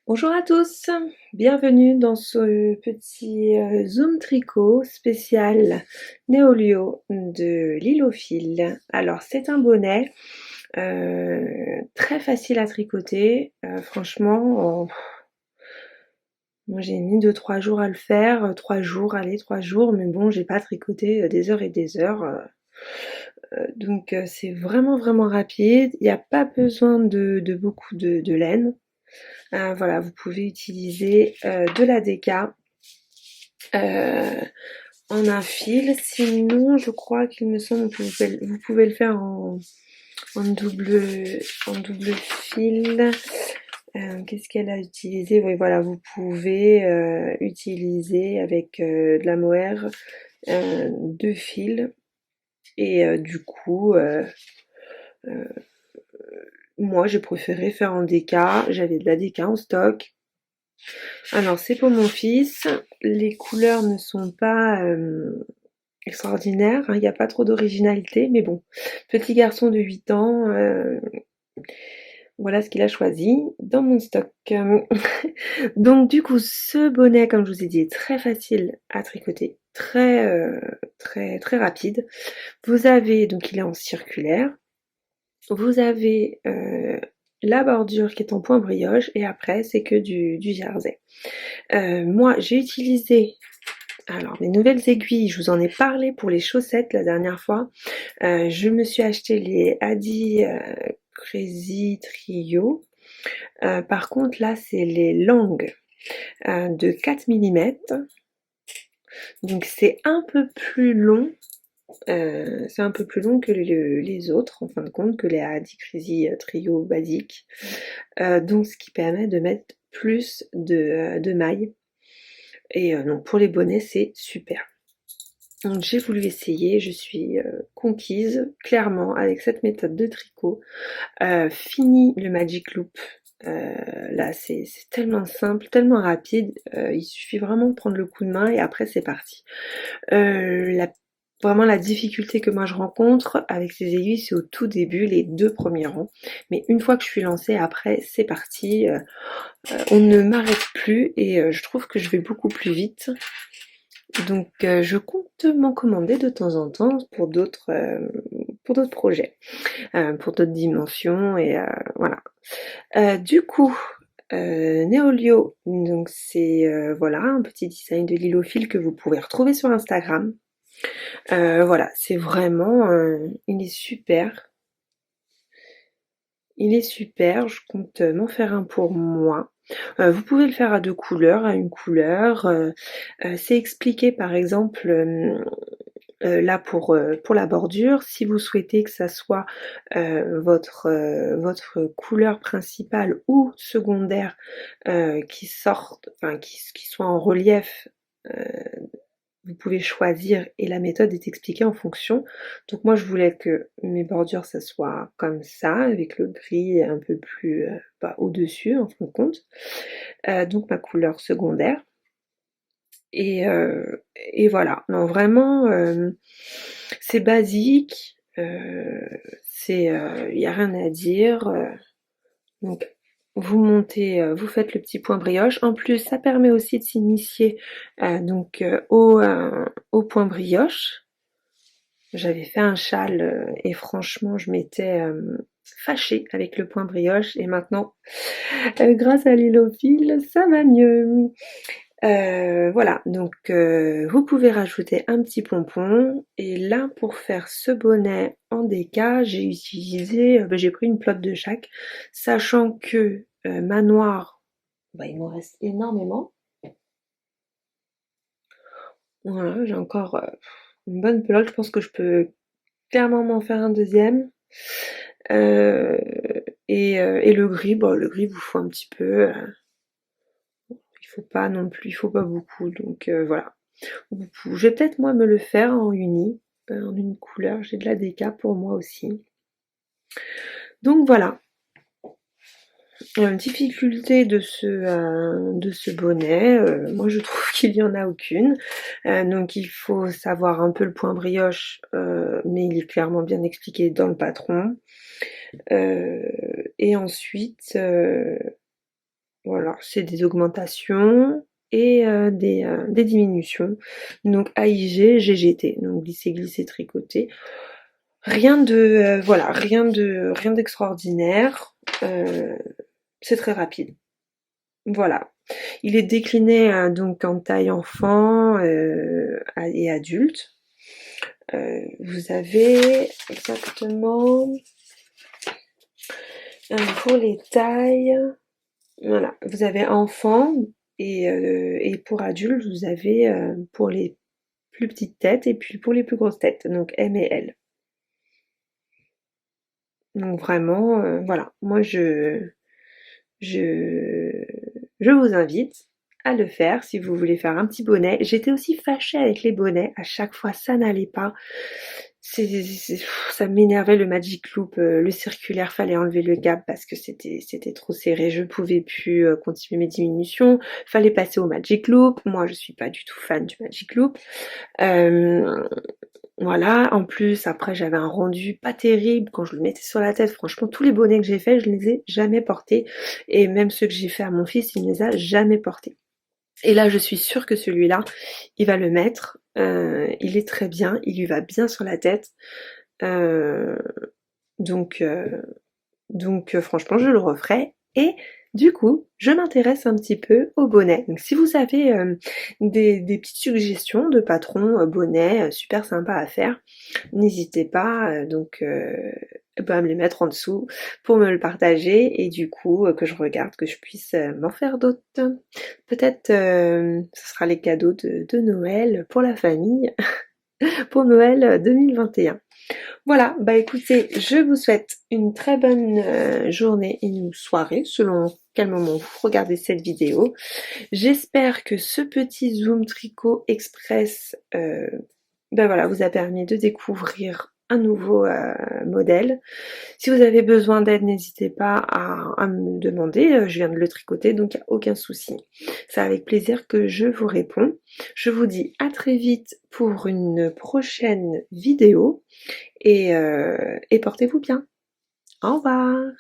Bonjour à tous, bienvenue dans ce petit Zoom tricot spécial Néolio de Lilophile. Alors c'est un bonnet très facile à tricoter, franchement, moi j'ai mis 2-3 jours à le faire, 3 jours, allez 3 jours, mais bon j'ai pas tricoté des heures et des heures. Donc c'est vraiment rapide, il n'y a pas besoin de beaucoup de laine. Voilà, vous pouvez utiliser de la DK en un fil. Sinon, je crois qu'il me semble que vous pouvez le faire en double fil. Qu'est-ce qu'elle a utilisé? Oui, voilà, vous pouvez utiliser avec de la mohair 2 fils. Et du coup, moi j'ai préféré faire en DK. J'avais de la DK en stock. Alors c'est pour mon fils, les couleurs ne sont pas extraordinaires, hein, il n'y a pas trop d'originalité, mais bon, petit garçon de 8 ans, voilà ce qu'il a choisi dans mon stock. Donc du coup, ce bonnet, comme je vous ai dit, est très facile à tricoter, très rapide. Vous avez, donc il est en circulaire, vous avez la bordure qui est en point brioche et après c'est que du jersey. Moi j'ai utilisé alors mes nouvelles aiguilles, je vous en ai parlé pour les chaussettes la dernière fois. Je me suis acheté les Adi Crazy Trio. Par contre là c'est les longues de 4 millimètres. Donc c'est un peu plus long. C'est un peu plus long que les autres, en fin de compte, que les Adi Crazy Trio basiques. Donc ce qui permet de mettre plus de mailles. Et donc pour les bonnets, c'est super. Donc j'ai voulu essayer, je suis conquise, clairement, avec cette méthode de tricot. Fini le Magic Loop. Là, c'est tellement simple, tellement rapide. Il suffit vraiment de prendre le coup de main et après, c'est parti. Vraiment la difficulté que moi je rencontre avec ces aiguilles, c'est au tout début, les 2 premiers rangs. Mais une fois que je suis lancée, après c'est parti. On ne m'arrête plus et je trouve que je vais beaucoup plus vite. Donc je compte m'en commander de temps en temps pour d'autres projets, pour d'autres dimensions et voilà. Du coup, Néolio, donc c'est voilà un petit design de Lilophile que vous pouvez retrouver sur Instagram. Voilà, c'est vraiment, il est super. Il est super, je compte m'en faire un pour moi. Vous pouvez le faire à 2 couleurs, à une couleur. C'est expliqué par exemple là pour la bordure, si vous souhaitez que ça soit votre couleur principale ou secondaire qui sorte, enfin qui soit en relief, vous pouvez choisir et la méthode est expliquée en fonction. Donc moi je voulais que mes bordures ça soit comme ça, avec le gris un peu plus au-dessus en fin de compte. Donc ma couleur secondaire. Et voilà, non vraiment c'est basique, il n'y a rien à dire. Donc vous montez, vous faites le petit point brioche. En plus, ça permet aussi de s'initier au point brioche. J'avais fait un châle et franchement, je m'étais fâchée avec le point brioche et maintenant, grâce à l'Hilophile, ça va mieux. Voilà, donc vous pouvez rajouter un petit pompon et là pour faire ce bonnet en DK, j'ai utilisé, j'ai pris une plotte de chaque, sachant que manoir, il m'en reste énormément. Voilà, j'ai encore une bonne pelote, je pense que je peux clairement m'en faire un deuxième. Et le gris, le gris vous faut un petit peu, il faut pas non plus, il faut pas beaucoup, donc voilà. Je vais peut-être moi me le faire en uni, en une couleur, j'ai de la DK pour moi aussi. Donc voilà. Difficulté de ce bonnet, moi je trouve qu'il y en a aucune. Donc il faut savoir un peu le point brioche, mais il est clairement bien expliqué dans le patron. Et ensuite, voilà, c'est des augmentations et des diminutions. Donc AIG, GGT, donc glisser, glisser, tricoter. Rien de, voilà, rien d'extraordinaire. C'est très rapide. Voilà. Il est décliné donc en taille enfant et adulte. Vous avez exactement pour les tailles, voilà, vous avez enfant et pour adulte, vous avez pour les plus petites têtes et puis pour les plus grosses têtes, donc M et L. Donc vraiment, voilà, moi je, je vous invite à le faire si vous voulez faire un petit bonnet. J'étais aussi fâchée avec les bonnets, à chaque fois ça n'allait pas. Ça m'énervait le Magic Loop, le circulaire, fallait enlever le gap parce que c'était trop serré, je pouvais plus continuer mes diminutions, fallait passer au Magic Loop, moi je suis pas du tout fan du Magic Loop. Voilà, en plus après j'avais un rendu pas terrible quand je le mettais sur la tête, franchement tous les bonnets que j'ai faits je les ai jamais portés et même ceux que j'ai fait à mon fils il ne les a jamais portés. Et là je suis sûre que celui-là il va le mettre, il est très bien, il lui va bien sur la tête, euh, donc, euh, donc franchement je le referai. Et du coup je m'intéresse un petit peu aux bonnets. Donc si vous avez des petites suggestions de patrons bonnets super sympas à faire, n'hésitez pas à me les mettre en dessous pour me le partager et du coup que je regarde, que je puisse m'en faire d'autres. Peut-être ce sera les cadeaux de Noël pour la famille pour Noël 2021. Voilà, bah écoutez, je vous souhaite une très bonne journée et une soirée selon quel moment vous regardez cette vidéo. J'espère que ce petit zoom tricot express voilà, vous a permis de découvrir un nouveau modèle. Si vous avez besoin d'aide, n'hésitez pas à me demander, je viens de le tricoter, donc il n'y a aucun souci. C'est avec plaisir que je vous réponds. Je vous dis à très vite pour une prochaine vidéo et portez-vous bien. Au revoir.